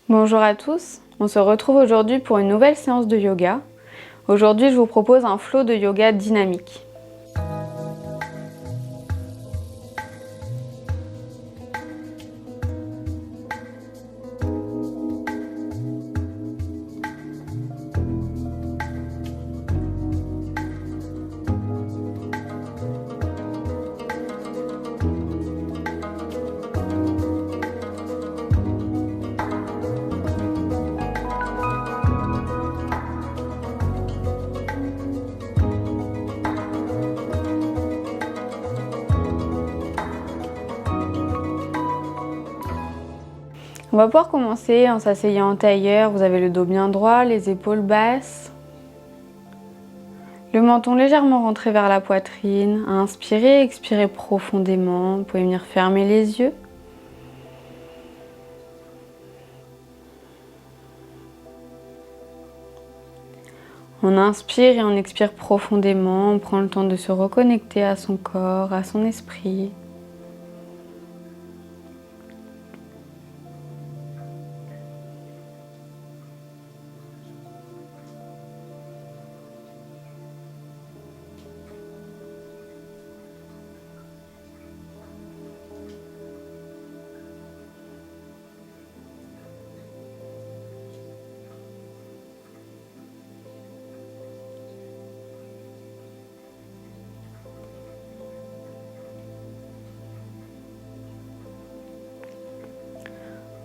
Bonjour à tous, on se retrouve aujourd'hui pour une nouvelle séance de yoga. Aujourd'hui, je vous propose un flow de yoga dynamique. On va pouvoir commencer en s'asseyant en tailleur. Vous avez le dos bien droit, les épaules basses. Le menton légèrement rentré vers la poitrine. Inspirez, expirez profondément. Vous pouvez venir fermer les yeux. On inspire et on expire profondément. On prend le temps de se reconnecter à son corps, à son esprit.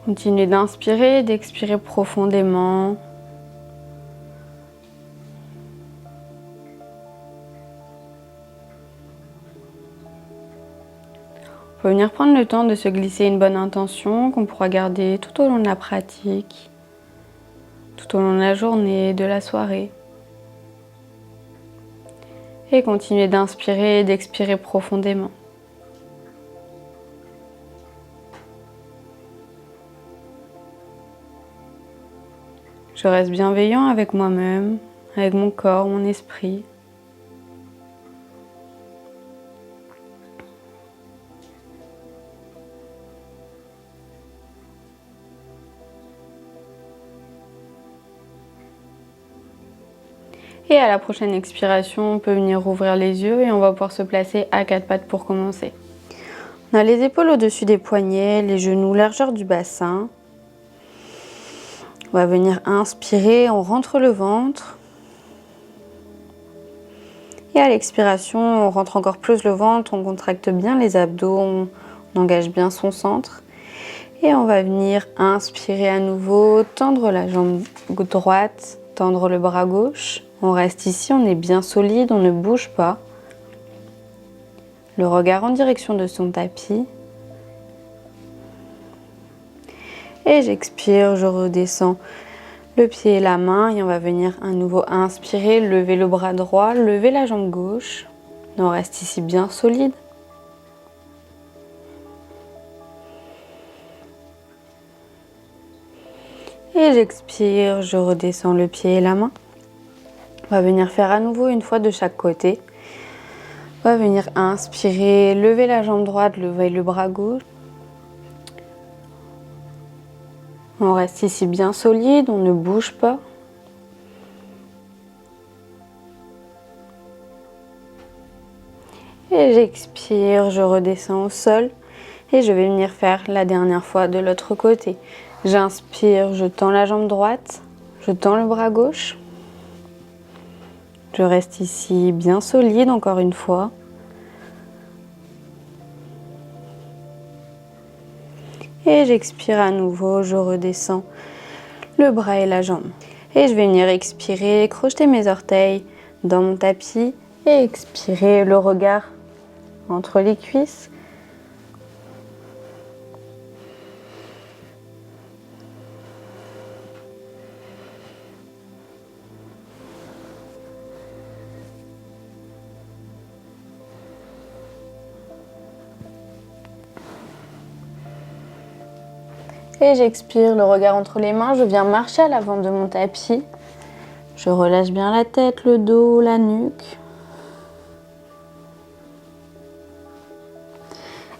Continuez d'inspirer et d'expirer profondément. On peut venir prendre le temps de se glisser une bonne intention qu'on pourra garder tout au long de la pratique, tout au long de la journée, de la soirée. Et continuez d'inspirer et d'expirer profondément. Je reste bienveillant avec moi-même, avec mon corps, mon esprit. Et à la prochaine expiration, on peut venir ouvrir les yeux et on va pouvoir se placer à quatre pattes pour commencer. On a les épaules au-dessus des poignets, les genoux largeur du bassin. On va venir inspirer, on rentre le ventre. Et à l'expiration, on rentre encore plus le ventre, on contracte bien les abdos, on engage bien son centre. Et on va venir inspirer à nouveau, tendre la jambe droite, tendre le bras gauche. On reste ici, on est bien solide, on ne bouge pas. Le regard en direction de son tapis. Et j'expire, je redescends le pied et la main et on va venir à nouveau inspirer, lever le bras droit, lever la jambe gauche. On reste ici bien solide. Et j'expire, je redescends le pied et la main. On va venir faire à nouveau une fois de chaque côté. On va venir inspirer, lever la jambe droite, lever le bras gauche. On reste ici bien solide, on ne bouge pas. Et j'expire, je redescends au sol. Et je vais venir faire la dernière fois de l'autre côté. J'inspire, je tends la jambe droite, je tends le bras gauche. Je reste ici bien solide encore une fois. Et j'expire à nouveau, je redescends le bras et la jambe. Et je vais venir expirer, crocheter mes orteils dans mon tapis et expirer le regard entre les cuisses. Et j'expire, le regard entre les mains, je viens marcher à l'avant de mon tapis. Je relâche bien la tête, le dos, la nuque.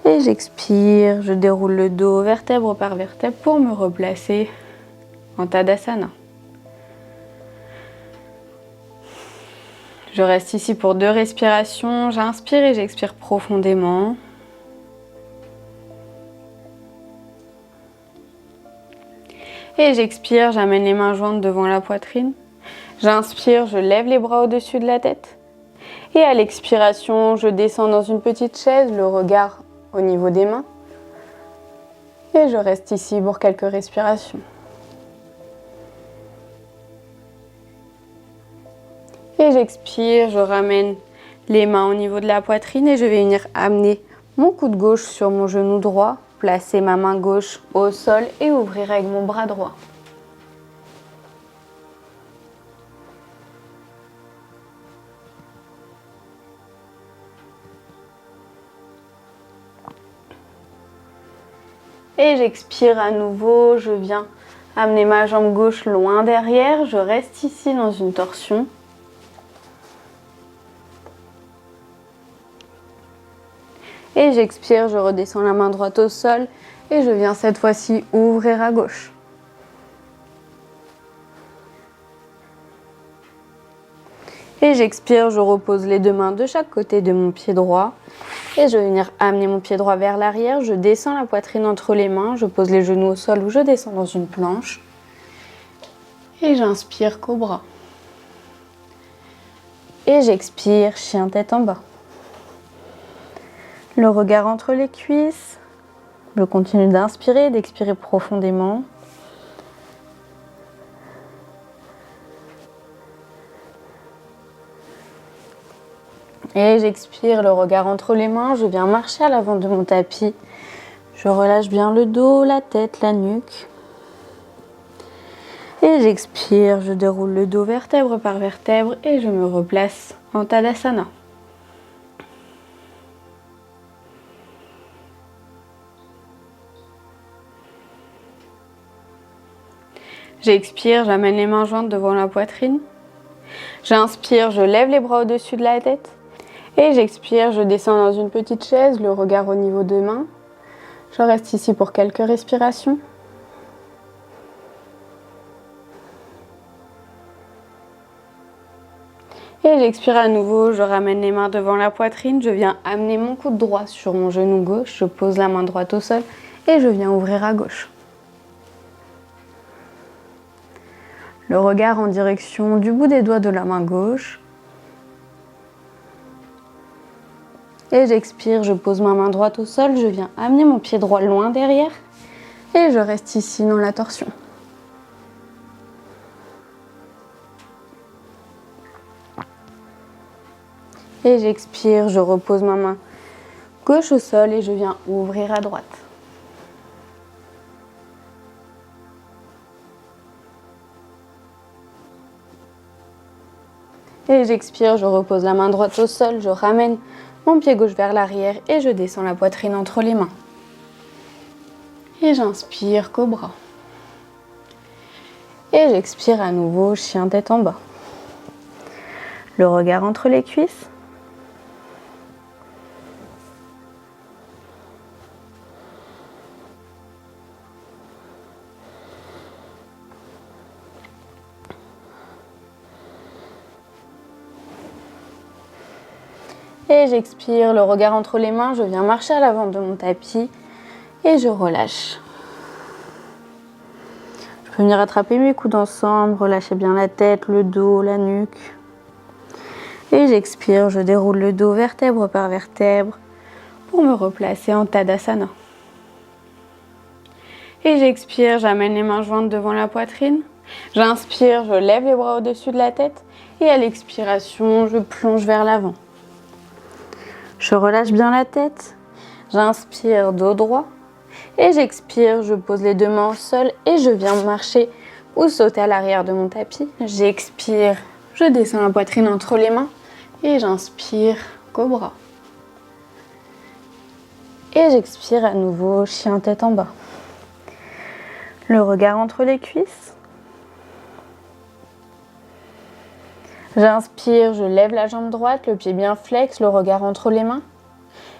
Et j'expire, je déroule le dos vertèbre par vertèbre pour me replacer en Tadasana. Je reste ici pour 2 respirations. J'inspire et j'expire profondément. Et j'expire, j'amène les mains jointes devant la poitrine. J'inspire, je lève les bras au-dessus de la tête. Et à l'expiration, je descends dans une petite chaise, le regard au niveau des mains. Et je reste ici pour quelques respirations. Et j'expire, je ramène les mains au niveau de la poitrine et je vais venir amener mon coude gauche sur mon genou droit, placer ma main gauche au sol et ouvrir avec mon bras droit. Et j'expire à nouveau, je viens amener ma jambe gauche loin derrière, je reste ici dans une torsion. Et j'expire, je redescends la main droite au sol et je viens cette fois-ci ouvrir à gauche. Et j'expire, je repose les 2 mains de chaque côté de mon pied droit. Et je vais venir amener mon pied droit vers l'arrière, je descends la poitrine entre les mains, je pose les genoux au sol ou je descends dans une planche. Et j'inspire cobra. Et j'expire, chien tête en bas. Le regard entre les cuisses. Je continue d'inspirer et d'expirer profondément. Et j'expire, le regard entre les mains. Je viens marcher à l'avant de mon tapis. Je relâche bien le dos, la tête, la nuque. Et j'expire, je déroule le dos vertèbre par vertèbre et je me replace en Tadasana. J'expire, j'amène les mains jointes devant la poitrine. J'inspire, je lève les bras au-dessus de la tête. Et j'expire, je descends dans une petite chaise, le regard au niveau des mains. Je reste ici pour quelques respirations. Et j'expire à nouveau, je ramène les mains devant la poitrine. Je viens amener mon coude droit sur mon genou gauche. Je pose la main droite au sol et je viens ouvrir à gauche. Le regard en direction du bout des doigts de la main gauche. Et j'expire, je pose ma main droite au sol, je viens amener mon pied droit loin derrière et je reste ici dans la torsion. Et j'expire, je repose ma main gauche au sol et je viens ouvrir à droite. Et j'expire, je repose la main droite au sol, je ramène mon pied gauche vers l'arrière et je descends la poitrine entre les mains. Et j'inspire, cobra. Et j'expire à nouveau, chien tête en bas. Le regard entre les cuisses. Et j'expire, le regard entre les mains, je viens marcher à l'avant de mon tapis et je relâche. Je peux venir attraper mes coudes ensemble, relâcher bien la tête, le dos, la nuque. Et j'expire, je déroule le dos vertèbre par vertèbre pour me replacer en Tadasana. Et j'expire, j'amène les mains jointes devant la poitrine. J'inspire, je lève les bras au-dessus de la tête et à l'expiration, je plonge vers l'avant. Je relâche bien la tête, j'inspire dos droit et j'expire, je pose les 2 mains au sol et je viens marcher ou sauter à l'arrière de mon tapis. J'expire, je descends la poitrine entre les mains et j'inspire, cobra. Et j'expire à nouveau, chien tête en bas. Le regard entre les cuisses. J'inspire, je lève la jambe droite, le pied bien flex, le regard entre les mains.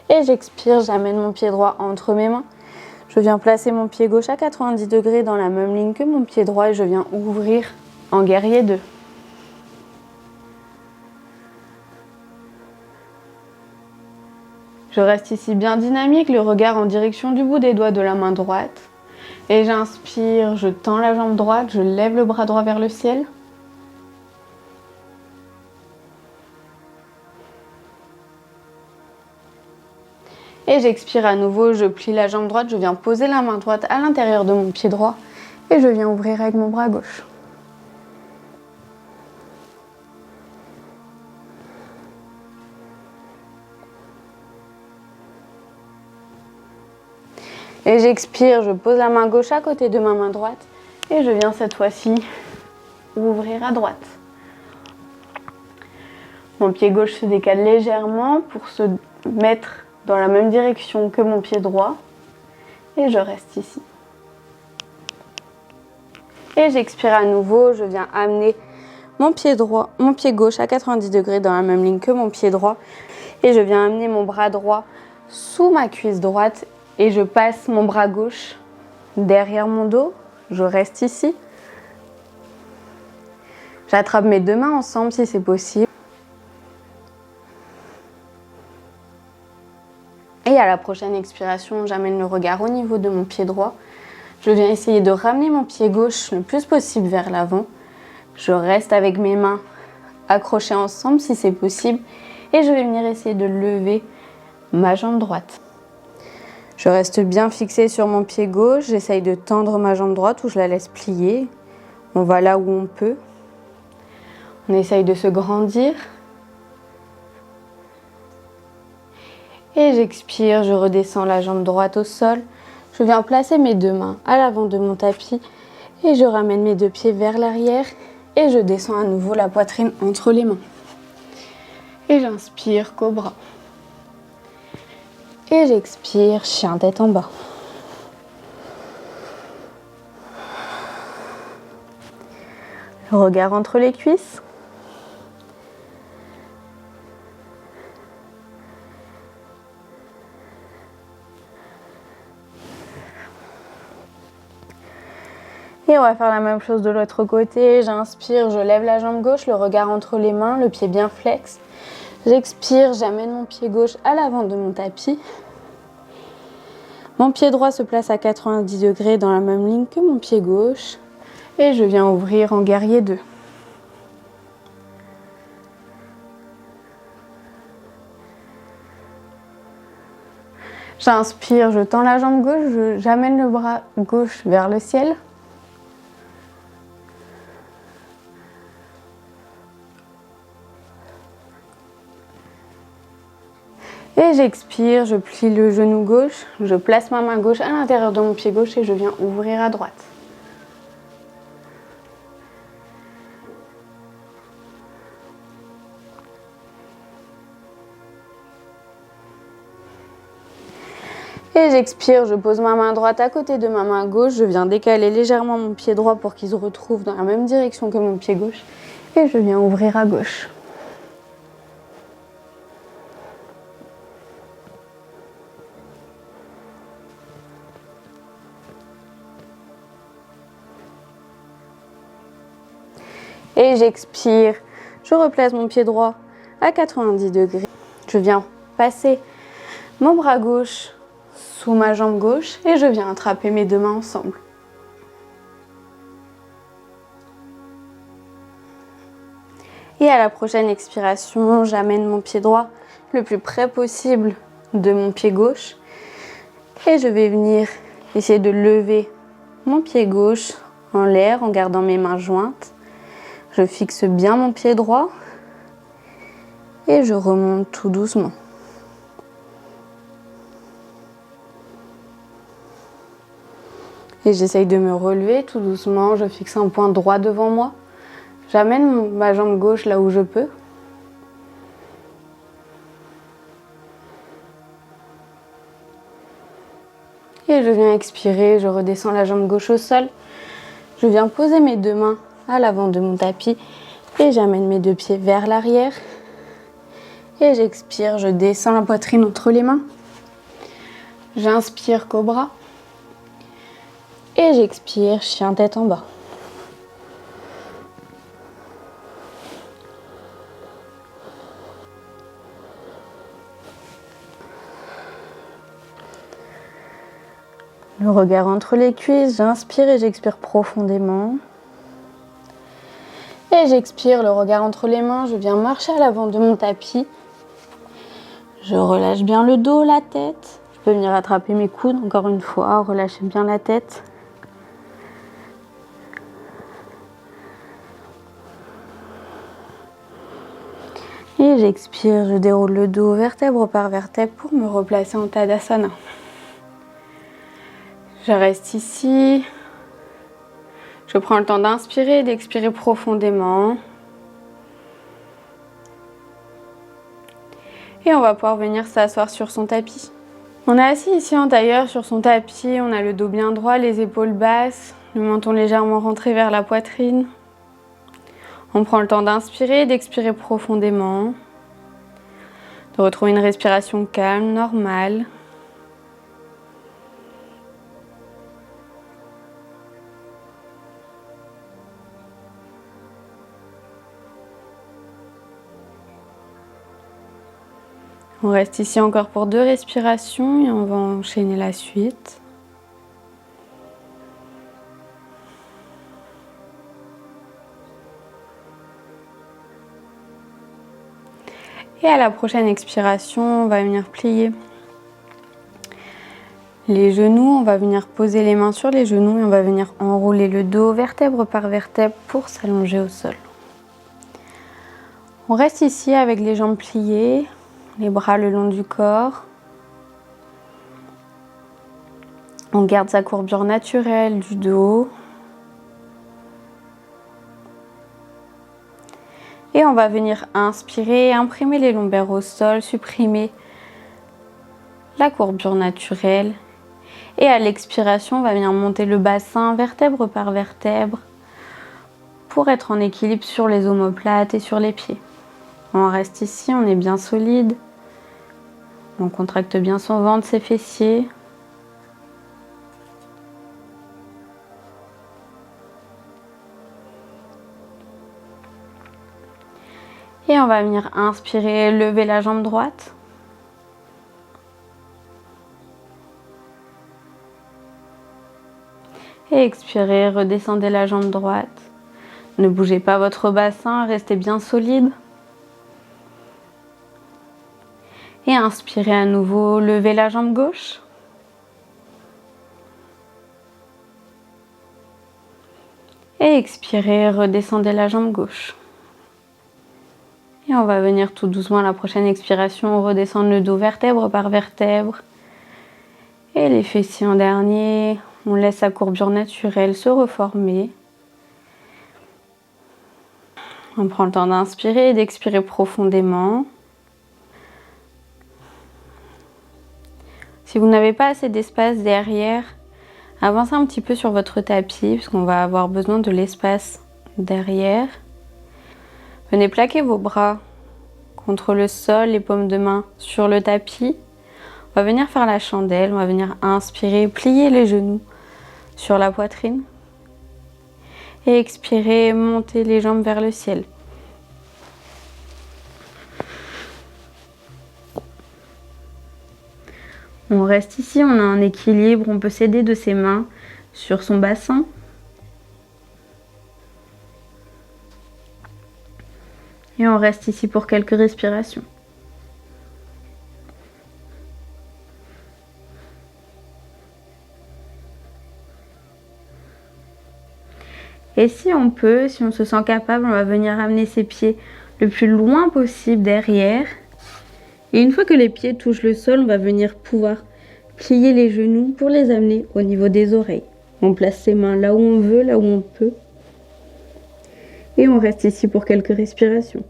Et j'expire, j'amène mon pied droit entre mes mains. Je viens placer mon pied gauche à 90 degrés dans la même ligne que mon pied droit et je viens ouvrir en guerrier 2. Je reste ici bien dynamique, le regard en direction du bout des doigts de la main droite. Et j'inspire, je tends la jambe droite, je lève le bras droit vers le ciel. Et j'expire à nouveau, je plie la jambe droite, je viens poser la main droite à l'intérieur de mon pied droit et je viens ouvrir avec mon bras gauche. Et j'expire, je pose la main gauche à côté de ma main droite et je viens cette fois-ci ouvrir à droite. Mon pied gauche se décale légèrement pour se mettre dans la même direction que mon pied droit et je reste ici. Et j'expire à nouveau, je viens amener mon pied gauche à 90 degrés dans la même ligne que mon pied droit et je viens amener mon bras droit sous ma cuisse droite et je passe mon bras gauche derrière mon dos, je reste ici. J'attrape mes deux mains ensemble si c'est possible. Et à la prochaine expiration, j'amène le regard au niveau de mon pied droit. Je viens essayer de ramener mon pied gauche le plus possible vers l'avant. Je reste avec mes mains accrochées ensemble si c'est possible. Et je vais venir essayer de lever ma jambe droite. Je reste bien fixée sur mon pied gauche. J'essaye de tendre ma jambe droite ou je la laisse plier. On va là où on peut. On essaye de se grandir. Et j'expire, je redescends la jambe droite au sol. Je viens placer mes deux mains à l'avant de mon tapis et je ramène mes deux pieds vers l'arrière et je descends à nouveau la poitrine entre les mains. Et j'inspire, cobra. Et j'expire, chien tête en bas. Le regard entre les cuisses. Et on va faire la même chose de l'autre côté. J'inspire, je lève la jambe gauche, le regard entre les mains, le pied bien flex. J'expire, j'amène mon pied gauche à l'avant de mon tapis. Mon pied droit se place à 90 degrés dans la même ligne que mon pied gauche. Et je viens ouvrir en guerrier 2. J'inspire, je tends la jambe gauche, j'amène le bras gauche vers le ciel. Et j'expire, je plie le genou gauche, je place ma main gauche à l'intérieur de mon pied gauche et je viens ouvrir à droite. Et j'expire, je pose ma main droite à côté de ma main gauche, je viens décaler légèrement mon pied droit pour qu'il se retrouve dans la même direction que mon pied gauche et je viens ouvrir à gauche. Et j'expire, je replace mon pied droit à 90 degrés. Je viens passer mon bras gauche sous ma jambe gauche et je viens attraper mes deux mains ensemble. Et à la prochaine expiration, j'amène mon pied droit le plus près possible de mon pied gauche et je vais venir essayer de lever mon pied gauche en l'air en gardant mes mains jointes. Je fixe bien mon pied droit et je remonte tout doucement. Et j'essaye de me relever tout doucement, je fixe un point droit devant moi. J'amène ma jambe gauche là où je peux. Et je viens expirer, je redescends la jambe gauche au sol. Je viens poser mes deux mains à l'avant de mon tapis et j'amène mes deux pieds vers l'arrière. Et j'expire, je descends la poitrine entre les mains. J'inspire, cobra. Et j'expire, chien tête en bas. Le regard entre les cuisses, j'inspire et j'expire profondément. Et j'expire, le regard entre les mains, je viens marcher à l'avant de mon tapis. Je relâche bien le dos, la tête. Je peux venir attraper mes coudes, encore une fois, relâcher bien la tête. Et j'expire, je déroule le dos vertèbre par vertèbre pour me replacer en Tadasana. Je reste ici. Je prends le temps d'inspirer et d'expirer profondément. Et on va pouvoir venir s'asseoir sur son tapis. On est assis ici en tailleur sur son tapis, on a le dos bien droit, les épaules basses, le menton légèrement rentré vers la poitrine. On prend le temps d'inspirer et d'expirer profondément, de retrouver une respiration calme, normale. On reste ici encore pour 2 respirations et on va enchaîner la suite. Et à la prochaine expiration, on va venir plier les genoux, on va venir poser les mains sur les genoux et on va venir enrouler le dos vertèbre par vertèbre pour s'allonger au sol. On reste ici avec les jambes pliées, les bras le long du corps. On garde sa courbure naturelle du dos. Et on va venir inspirer, imprimer les lombaires au sol, supprimer la courbure naturelle. Et à l'expiration, on va venir monter le bassin vertèbre par vertèbre pour être en équilibre sur les omoplates et sur les pieds. On reste ici, on est bien solide. On contracte bien son ventre, ses fessiers. Et on va venir inspirer, lever la jambe droite. Et expirer, redescendez la jambe droite. Ne bougez pas votre bassin, restez bien solide. Et inspirez à nouveau, levez la jambe gauche. Et expirez, redescendez la jambe gauche. Et on va venir tout doucement à la prochaine expiration, redescendre le dos vertèbre par vertèbre. Et les fessiers en dernier, on laisse sa courbure naturelle se reformer. On prend le temps d'inspirer et d'expirer profondément. Si vous n'avez pas assez d'espace derrière, avancez un petit peu sur votre tapis, puisqu'on va avoir besoin de l'espace derrière. Venez plaquer vos bras contre le sol, les paumes de main sur le tapis. On va venir faire la chandelle, on va venir inspirer, plier les genoux sur la poitrine. Et expirer, monter les jambes vers le ciel. On reste ici, on a un équilibre, on peut s'aider de ses mains sur son bassin. Et on reste ici pour quelques respirations. Et si on peut, si on se sent capable, on va venir amener ses pieds le plus loin possible derrière. Et une fois que les pieds touchent le sol, on va venir pouvoir plier les genoux pour les amener au niveau des oreilles. On place ses mains là où on veut, là où on peut. Et on reste ici pour quelques respirations.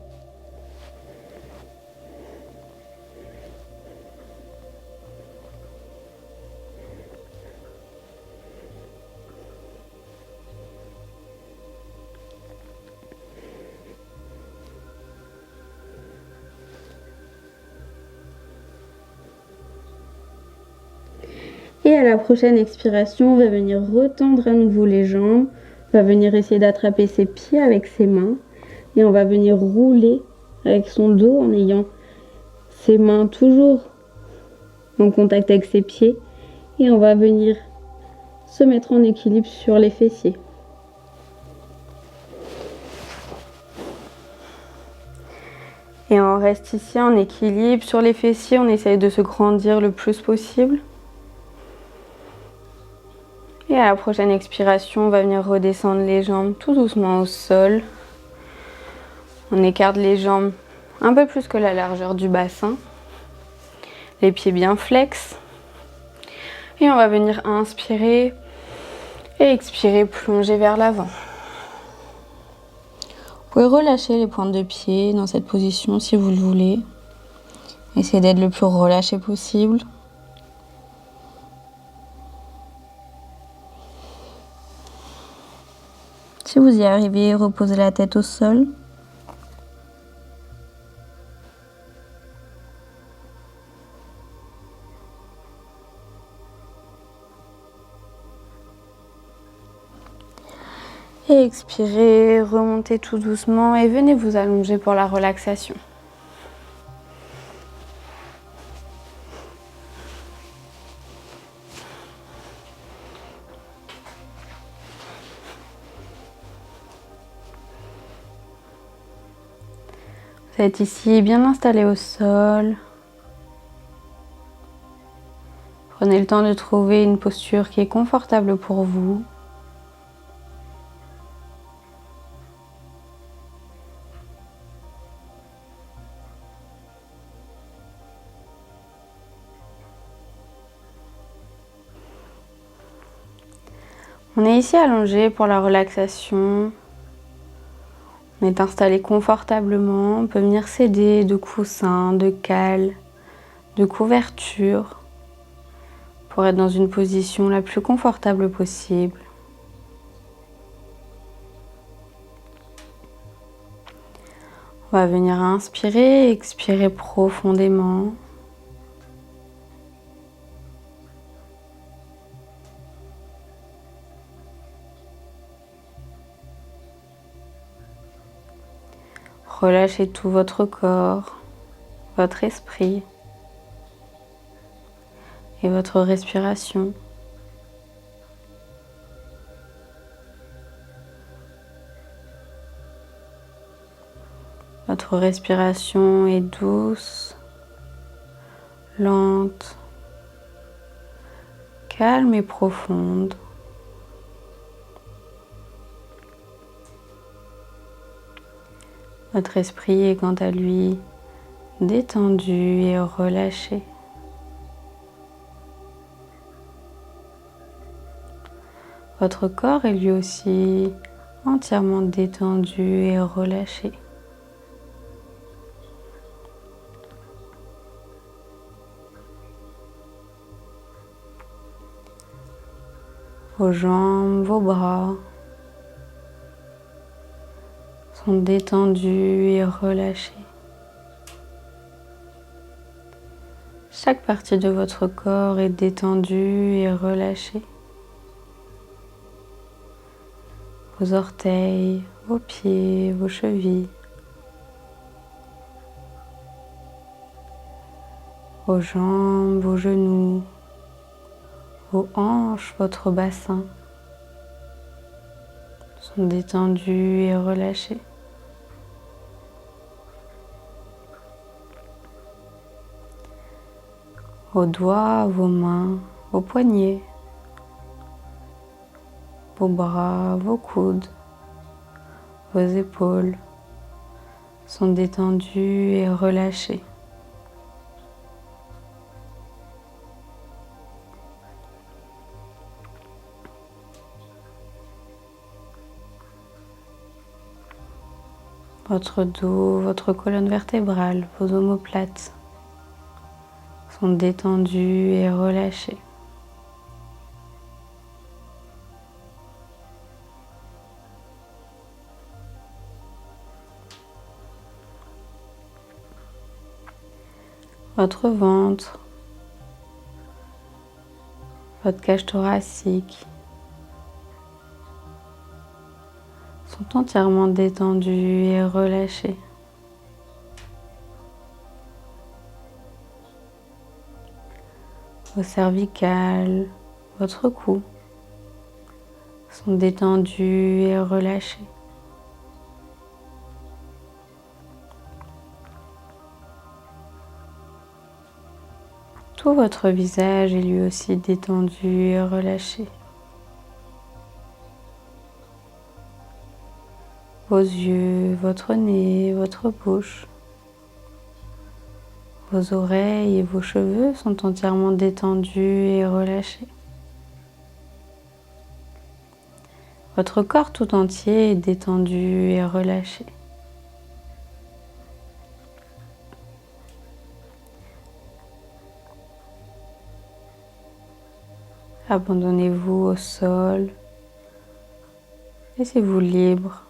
Et à la prochaine expiration, on va venir retendre à nouveau les jambes. On va venir essayer d'attraper ses pieds avec ses mains. Et on va venir rouler avec son dos en ayant ses mains toujours en contact avec ses pieds. Et on va venir se mettre en équilibre sur les fessiers. Et on reste ici en équilibre sur les fessiers. On essaye de se grandir le plus possible. Et à la prochaine expiration, on va venir redescendre les jambes tout doucement au sol. On écarte les jambes un peu plus que la largeur du bassin. Les pieds bien flex. Et on va venir inspirer et expirer, plonger vers l'avant. Vous pouvez relâcher les pointes de pied dans cette position si vous le voulez. Essayez d'être le plus relâché possible. Si vous y arrivez, reposez la tête au sol. Et expirez, remontez tout doucement et venez vous allonger pour la relaxation. Vous êtes ici bien installé au sol. Prenez le temps de trouver une posture qui est confortable pour vous. On est ici allongé pour la relaxation. On est installé confortablement. On peut venir s'aider de coussins, de cales, de couvertures pour être dans une position la plus confortable possible. On va venir inspirer, expirer profondément. Relâchez tout votre corps, votre esprit et votre respiration. Votre respiration est douce, lente, calme et profonde. Votre esprit est quant à lui détendu et relâché. Votre corps est lui aussi entièrement détendu et relâché. Vos jambes, vos bras sont détendus et relâchés. Chaque partie de votre corps est détendue et relâchée. Vos orteils, vos pieds, vos chevilles, vos jambes, vos genoux, vos hanches, votre bassin sont détendus et relâchés. Vos doigts, vos mains, vos poignets, vos bras, vos coudes, vos épaules sont détendus et relâchés. Votre dos, votre colonne vertébrale, vos omoplates sont détendus et relâchés. Votre ventre, votre cage thoracique sont entièrement détendus et relâchés. Vos cervicales, votre cou sont détendus et relâchés. Tout votre visage est lui aussi détendu et relâché. Vos yeux, votre nez, votre bouche, vos oreilles et vos cheveux sont entièrement détendus et relâchés. Votre corps tout entier est détendu et relâché. Abandonnez-vous au sol. Laissez-vous libre.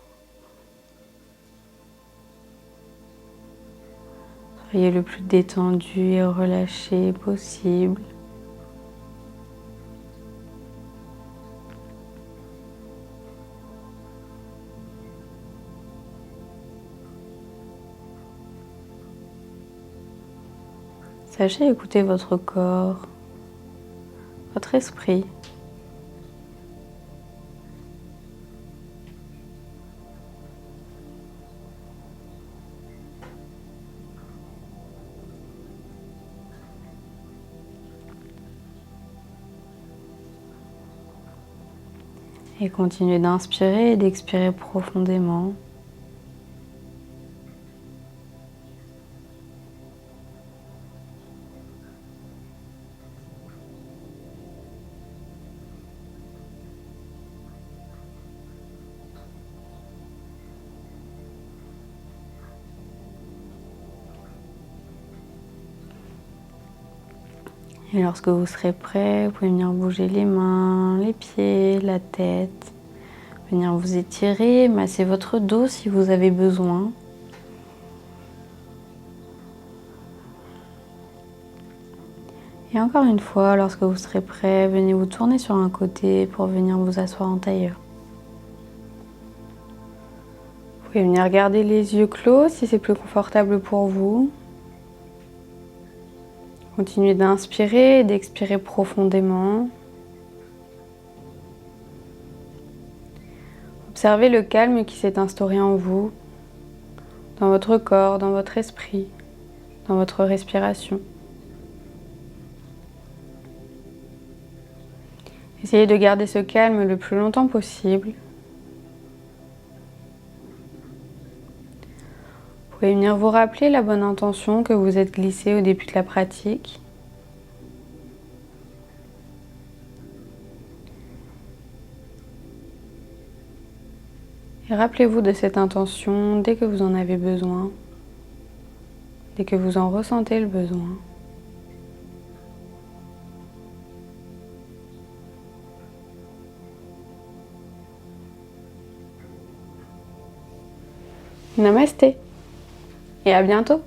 Soyez le plus détendu et relâché possible. Sachez écouter votre corps, votre esprit. Et continuez d'inspirer et d'expirer profondément. Et lorsque vous serez prêt, vous pouvez venir bouger les mains, les pieds, la tête. Venir vous étirer, masser votre dos si vous avez besoin. Et encore une fois, lorsque vous serez prêt, venez vous tourner sur un côté pour venir vous asseoir en tailleur. Vous pouvez venir garder les yeux clos si c'est plus confortable pour vous. Continuez d'inspirer et d'expirer profondément. Observez le calme qui s'est instauré en vous, dans votre corps, dans votre esprit, dans votre respiration. Essayez de garder ce calme le plus longtemps possible. Vous pouvez venir vous rappeler la bonne intention que vous êtes glissée au début de la pratique. Et rappelez-vous de cette intention dès que vous en avez besoin, dès que vous en ressentez le besoin. Namasté et à bientôt.